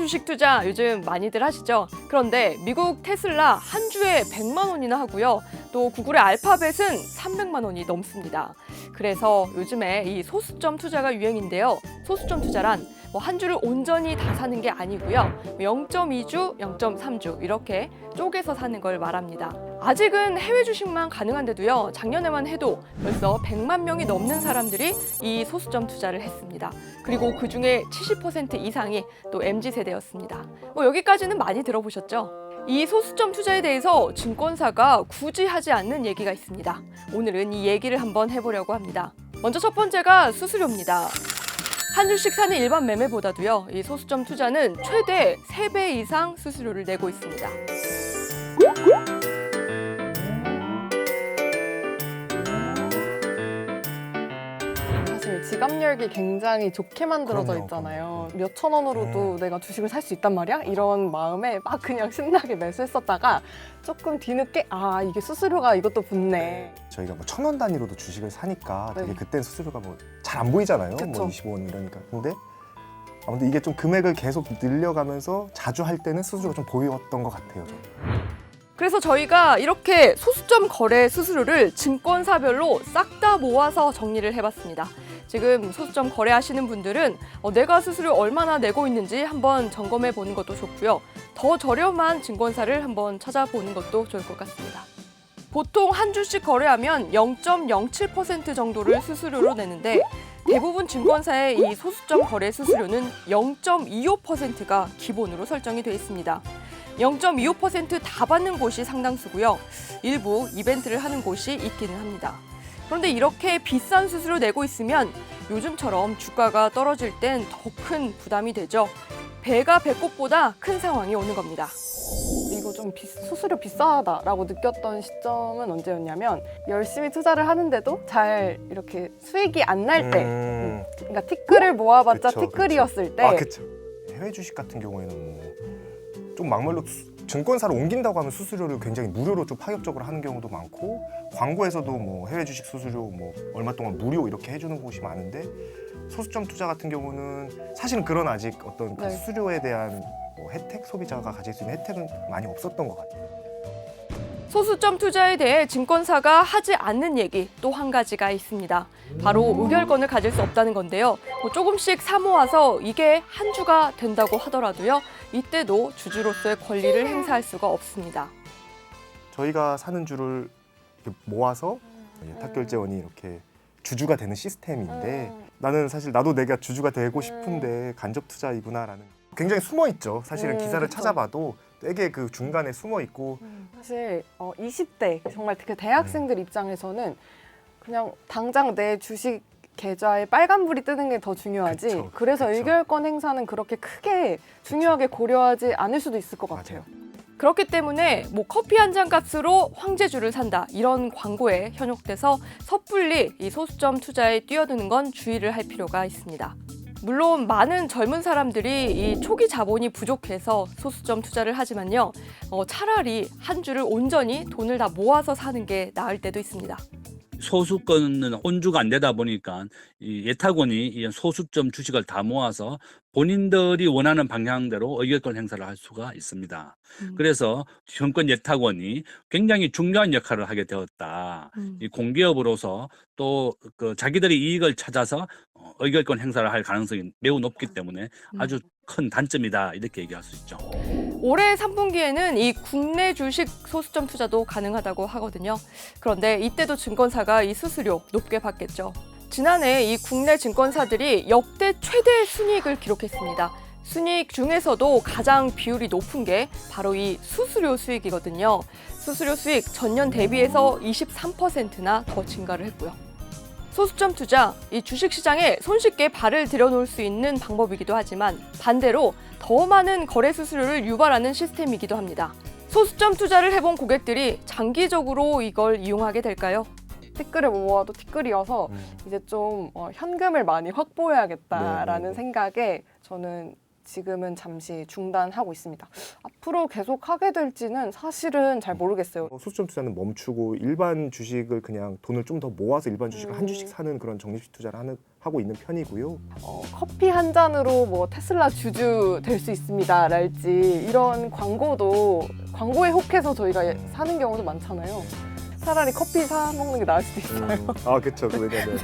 주식 투자 요즘 많이들 하시죠? 그런데 미국 테슬라 한 주에 100만 원이나 하고요. 또 구글의 알파벳은 300만 원이 넘습니다. 그래서 요즘에 이 소수점 투자가 유행인데요. 소수점 투자란 한 주를 온전히 다 사는 게 아니고요. 0.2주, 0.3주 이렇게 쪼개서 사는 걸 말합니다. 아직은 해외 주식만 가능한데도요. 작년에만 해도 벌써 100만 명이 넘는 사람들이 이 소수점 투자를 했습니다. 그리고 그중에 70% 이상이 또 MZ세대였습니다. 여기까지는 많이 들어보셨죠? 이 소수점 투자에 대해서 증권사가 굳이 하지 않는 얘기가 있습니다. 오늘은 이 얘기를 한번 해보려고 합니다. 먼저 첫 번째가 수수료입니다. 한 주씩 사는 일반 매매보다도요, 이 소수점 투자는 최대 3배 이상 수수료를 내고 있습니다. 사실 지갑 열기 굉장히 좋게 만들어져 있잖아요. 몇천 원으로도 내가 주식을 살 수 있단 말이야? 이런 마음에 막 그냥 신나게 매수했었다가 조금 뒤늦게 이게 수수료가 이것도 붙네. 저희가 1,000원 단위로도 주식을 사니까 되게 네. 그땐 수수료가 잘 안 보이잖아요. 그쵸. 25원 이러니까. 근데 아무튼 이게 좀 금액을 계속 늘려가면서 자주 할 때는 수수료가 좀 보였던 것 같아요. 저는. 그래서 저희가 이렇게 소수점 거래 수수료를 증권사별로 싹 다 모아서 정리를 해봤습니다. 지금 소수점 거래하시는 분들은 내가 수수료 얼마나 내고 있는지 한번 점검해 보는 것도 좋고요. 더 저렴한 증권사를 한번 찾아보는 것도 좋을 것 같습니다. 보통 한 주씩 거래하면 0.07% 정도를 수수료로 내는데 대부분 증권사의 이 소수점 거래 수수료는 0.25%가 기본으로 설정이 되어 있습니다. 0.25% 받는 곳이 상당수고요. 일부 이벤트를 하는 곳이 있기는 합니다. 그런데 이렇게 비싼 수수료 내고 있으면 요즘처럼 주가가 떨어질 땐 더 큰 부담이 되죠. 배가 배꼽보다 큰 상황이 오는 겁니다. 이거 좀 수수료 비싸다라고 느꼈던 시점은 언제였냐면 열심히 투자를 하는데도 잘 이렇게 수익이 안 날 때, 그러니까 티끌을 모아봤자 그쵸, 티끌이었을 때. 그쵸. 해외 주식 같은 경우에는 좀 막말로 증권사로 옮긴다고 하면 수수료를 굉장히 무료로 좀 파격적으로 하는 경우도 많고, 광고에서도 해외 주식 수수료 얼마 동안 무료 이렇게 해주는 곳이 많은데, 소수점 투자 같은 경우는 사실은 그런 아직 어떤 그 네. 수수료에 대한 혜택, 소비자가 가질 수 있는 혜택은 많이 없었던 것 같아요. 소수점 투자에 대해 증권사가 하지 않는 얘기 또 한 가지가 있습니다. 바로 의결권을 가질 수 없다는 건데요. 조금씩 사모아서 이게 한 주가 된다고 하더라도요. 이때도 주주로서의 권리를 행사할 수가 없습니다. 저희가 사는 주를 이렇게 모아서 예탁결제원이 이렇게 주주가 되는 시스템인데, 나는 사실 나도 내가 주주가 되고 싶은데 간접 투자이구나라는, 굉장히 숨어 있죠. 사실은 기사를 그쵸. 찾아봐도 되게 그 중간에 숨어 있고. 사실 20대 정말 그 대학생들 입장에서는 그냥 당장 내 주식 계좌에 빨간불이 뜨는 게 더 중요하지. 그쵸, 그래서 그쵸. 의결권 행사는 그렇게 크게 중요하게 고려하지 않을 수도 있을 것 같아요. 그렇기 때문에 커피 한 잔 값으로 황제주를 산다 이런 광고에 현혹돼서 섣불리 이 소수점 투자에 뛰어드는 건 주의를 할 필요가 있습니다. 물론 많은 젊은 사람들이 이 초기 자본이 부족해서 소수점 투자를 하지만요. 차라리 한 주를 온전히 돈을 다 모아서 사는 게 나을 때도 있습니다. 소수권은 혼주가 안 되다 보니까 이 예탁원이 이 소수점 주식을 다 모아서 본인들이 원하는 방향대로 의결권 행사를 할 수가 있습니다. 그래서 증권 예탁원이 굉장히 중요한 역할을 하게 되었다. 이 공기업으로서 또 그 자기들이 이익을 찾아서 의결권 행사를 할 가능성이 매우 높기 때문에 아주 큰 단점이다, 이렇게 얘기할 수 있죠. 올해 3분기에는 이 국내 주식 소수점 투자도 가능하다고 하거든요. 그런데 이때도 증권사가 이 수수료 높게 받겠죠. 지난해 이 국내 증권사들이 역대 최대 순이익을 기록했습니다. 순이익 중에서도 가장 비율이 높은 게 바로 이 수수료 수익이거든요. 수수료 수익 전년 대비해서 23%나 더 증가를 했고요. 소수점 투자, 이 주식시장에 손쉽게 발을 들여놓을 수 있는 방법이기도 하지만 반대로 더 많은 거래 수수료를 유발하는 시스템이기도 합니다. 소수점 투자를 해본 고객들이 장기적으로 이걸 이용하게 될까요? 티끌을 모아도 티끌이어서 이제 좀 현금을 많이 확보해야겠다라는 네. 생각에 저는 지금은 잠시 중단하고 있습니다. 앞으로 계속 하게 될지는 사실은 잘 모르겠어요. 소수점 투자는 멈추고 일반 주식을 그냥 돈을 좀 더 모아서 일반 주식을 한 주씩 사는 그런 적립식 투자를 하고 있는 편이고요. 커피 한 잔으로 뭐 테슬라 주주 될 수 있습니다랄지 이런 광고에 혹해서 저희가 사는 경우도 많잖아요. 차라리 커피 사 먹는 게 나을 수도 있어요. 아, 그렇죠. 왜냐면